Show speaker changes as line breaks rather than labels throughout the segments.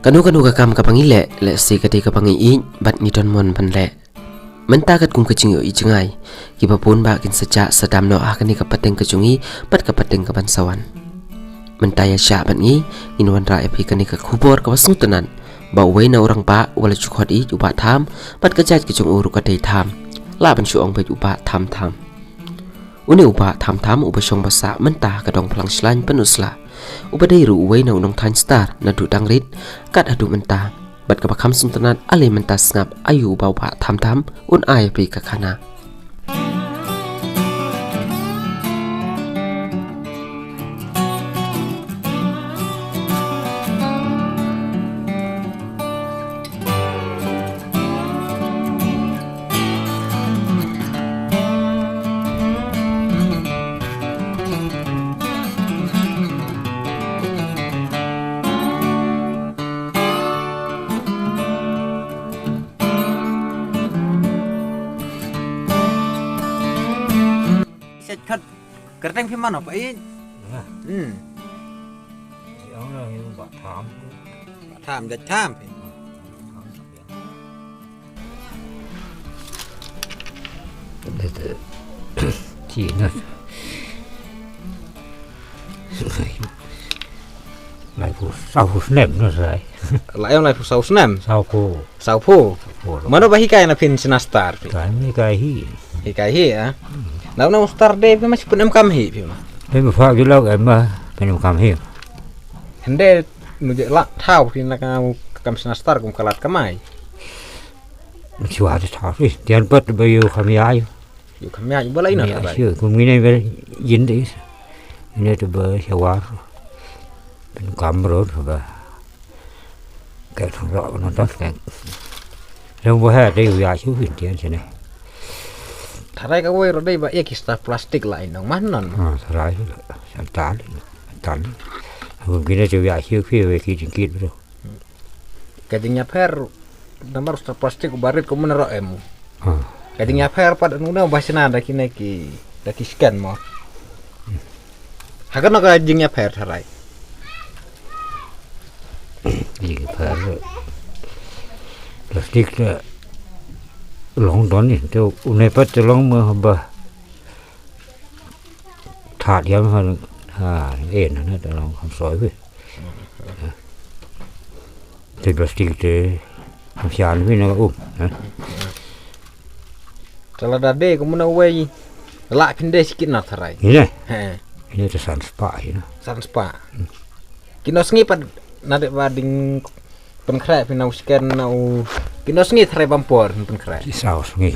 Kanu kakam kapangile le si kati kapangi I bat ni ton mon pan le. Menta kat kum kecing yo I cengai. Kiba pun ba kin sejak sedam no kani kapateng kecungi bat kapateng kapan sawan. Menta ya sya bat ngi inwan ra epi kani ka kubor ka wasung tenan. Ba wei na orang pa wala cukhot I uba tham bat kajat kecung uru kadai tham. La ban syuong bet uba tham. Uni uba tham uba syong basa menta kadong pelang slan penusla. Uba dairu uwei na unong tain star na du dangrit kat adu menta bat kabakam suntanat ale menta ngap ayu uba tham un ay pi kakana.
Khất kerteng phim mana Pak In?
Yang lah yang buat tham.
Tham dah tham.
Itu Cina. Lại phụ sau nem nó rồi.
Lại ông lại phụ sáu năm.
Sau
Phu. Mana bahi kai na pin sinastar.
Cái này cái hi.
Hikai hi ah. Nau star day masih pun em kam hi pima.
Thế mà phải cái lâu em mà bên cầm hi.
Hende nuju la thau pin na kam sinastar kum kalat kamai.
Chua thì thảo đi. Tiền bớt bao nhiêu không ai.
Yu kam ya bola ina ta bai.
Chưa, cũng nghĩ này về dính đi. Nên tôi bơi theo qua. Bên cầm rồi và cái thằng rõ nó tốt cái. Trong bữa hè đây giờ chú huyền tiền thế này.
Tharai ka wei rodai ba ekista plastik lain nong manon.
Tharai tan. Hôm kia tôi giờ chú phía về kia chính kiến rồi.
Kadinya per nomor star plastik barit ko menero emu. Kadinya per pada nuna basina daki neki daki scan mo. Hakan ka jingnya per tharai.
Gì per plastik là long đón thì tôi này bắt cho long mà bà thả đi hơn ên nó đã long không sỏi với thì plastik thì không xài với nó
Kalau dade ko muna wei la pinde sikit na tharai.
Ini này
He.
ini là sản spa nó
San spa. Kino sngi pad nade bading pen krai pinau scan nau kino sngi tharai bampor pen krai.
saus nghe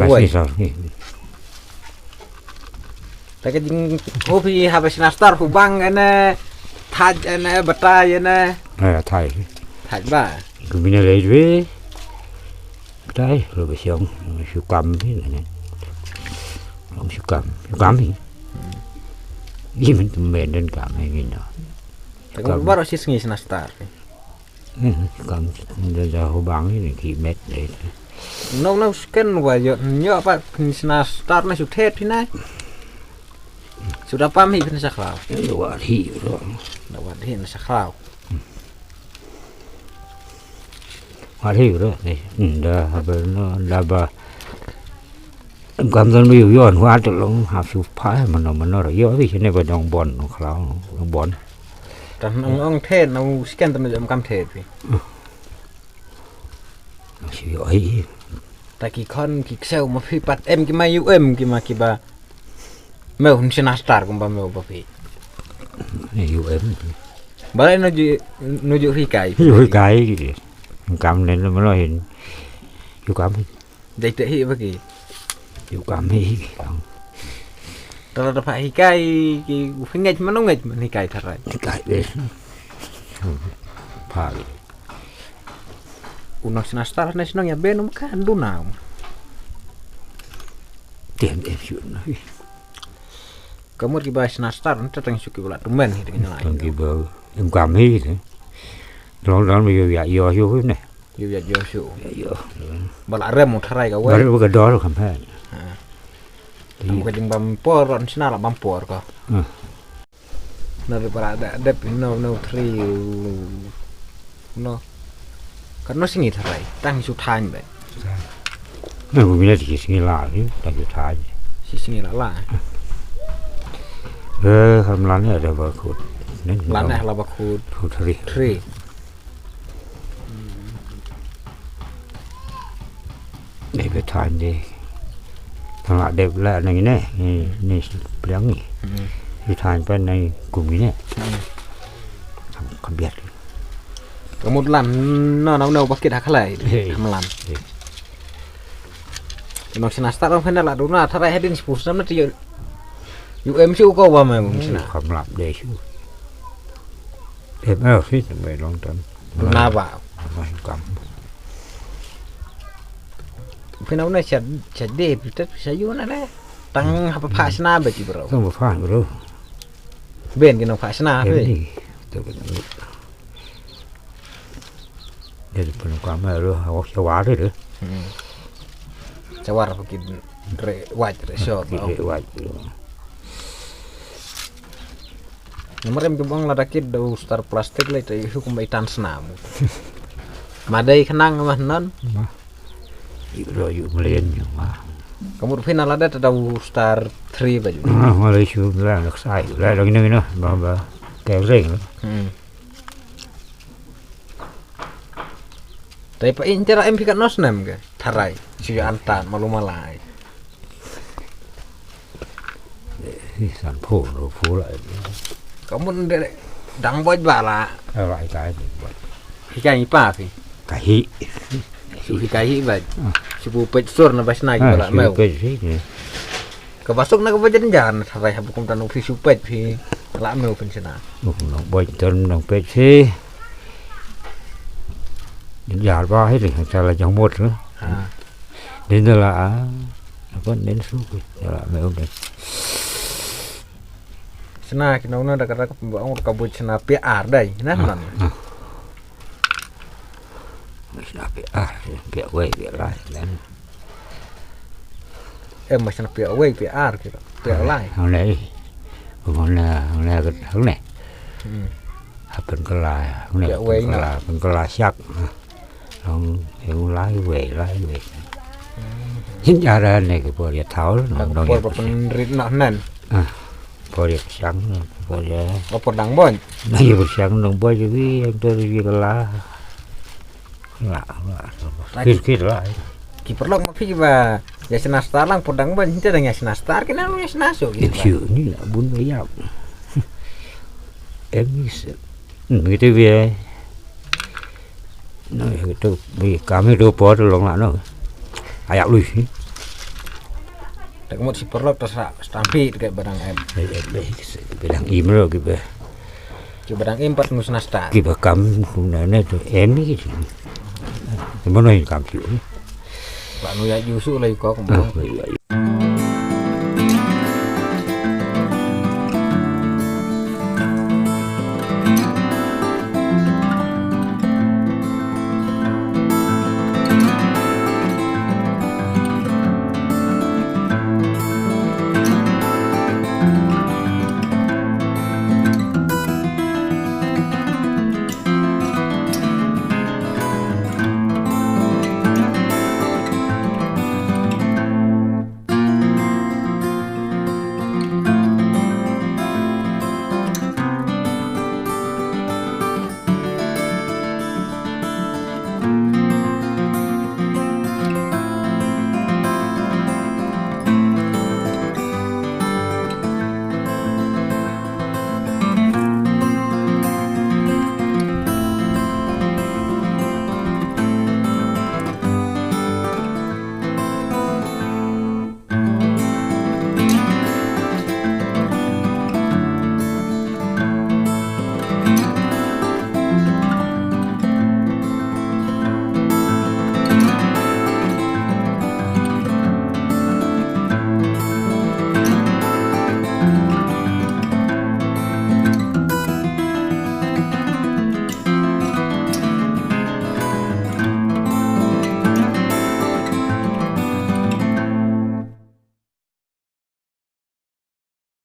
wei.
saus nghe
Ta ke jing hobi habis nastar hubang ene thaj ene batai ene
này thay
thaj ba.
cái bên này lấy đấy rồi bây giờ siêu cầm thế này ông siêu cầm thì gì mình tụi mình đến cầm hay gì đó
Ta ko baro sis sngi nastar.
cầm giờ hồ băng cái này kỳ mét đấy
No scan wa yo nyo pa nastar na suthet pinai. Sudah paham hi pin saklau.
đồ thị rồi
Dawat hi na saklau.
hoa thị rồi này đó bên nó là bà cầm dân nhiều yon hoa tự long học chụp phái mà nó rồi gió vì thế này bên đồng bòn nó khlao đồng bòn
Dan ong thet nau scan tan jam kam thet pi.
nó siêu ấy
Ta ki khon ki sel ma phi pat em ki mai em ki ma ki ba. Meu hun sinastar kum ba meu ba phi.
nhiều em
Balai nuju hi kai.
nhiều cái cầm lên nó nói hiện nhiều cầm
Dai te hi ba ki.
nhiều cầm hi
Kalau dapat hi kai ki fingej manungej man hi kai tharai.
cái đấy phải
Uno sinastar na sinong ya benum kan dunau.
tiền em chuyện nói
Kamu ki ba sinastar nta tang suki bula tumen hi dengan
thằng
lain.
kia bờ em cầm hi thế đó bây giờ dạy vô cái này
Yu ya jo su.
vô
Bala rem mu tharai ka
Baru
wei.
bukan doa kan kan.
Kamu ka jing bampor ron sinala bampor ka. Nabi para ada no 3 no kan no singi tharai tang su than be
nó cũng biết chỉ sinh là chứ tại vì thái
si singi la
không lăn này là vợ khụt nên
lan nah la bakut
khụt thề
tri
để về thái đi thằng lạ đẹp là này nè này béo nhỉ thì thái bên này cùng như nè không biết
có một lần nó bakit hak lai hamlan nó sina start on final la dona tharai hedin 10 năm nó ti em siêu có vào mà cũng sina
không làm để chứ đẹp ơi phí về long tấn
na vào
mà cầm
final này sẽ đẹp tất sẽ vô na đấy tăng hấp phá sina be chi bro
không một pha rồi
bên cái nó phá sina
em
thôi
đi tôi vẫn để phần cầm rồi học cho quá đấy nữa
jawar bikin white short
cái vậy
nomor em kebang la dakit do star plastik le tai hukum baitan senam madai kenang mah non
rồi dùng liền nhưng mà
kamu final ada tadau star 3 baju
mà lấy chú là được sai lại là cái nơi nữa mà kéo rèn
tapi pa intera em pikat nosnem ke tharai siyo antan malu malai
sản phụ rồi phụ lại
kamu dang boj bala
lại cái
hikai pa fi
cái hị
su hikai baj su pet sur na basna bala meu
cái gì này
ka basuk na ka bajan jan tharai habukum tanu fi su pet fi la meu pensena
nó bơi chân nó bơi xe đến giờ ba hết rồi sao là chẳng một nữa đến giờ là vẫn đến số là mấy ông này
sena kinau da kata bang kabut sena PR dai nah nan
bị quay bị lại đến
em mà sena PR kita PR lai
hôm nay cái hướng này bên cái là hôm nay bên cái là sắc ông hiểu lái về chính ra đây này cái bộ điện tháo nó
por penrit nan
bộ điện sáng bộ điện
por dang bon
nó như bộ sáng nó bộ gì anh tôi gì cái là khi lại
ki perlu ma fi ba ya sena star lang por dang bon inte dang ya sena star kena ya sena so
điều chữ như là bún với dạo em người tôi về nói tôi bị cảm thấy đồ bỏ tôi lòng lại nó ai ảo lui
tak mo si perlu tersa stampit kayak barang em
đang im rồi cái bề
ki barang em pat nu sena star
cái bề cảm này tôi em cái gì thì muốn nói cảm chịu
ba nu ya yusu lai ko ko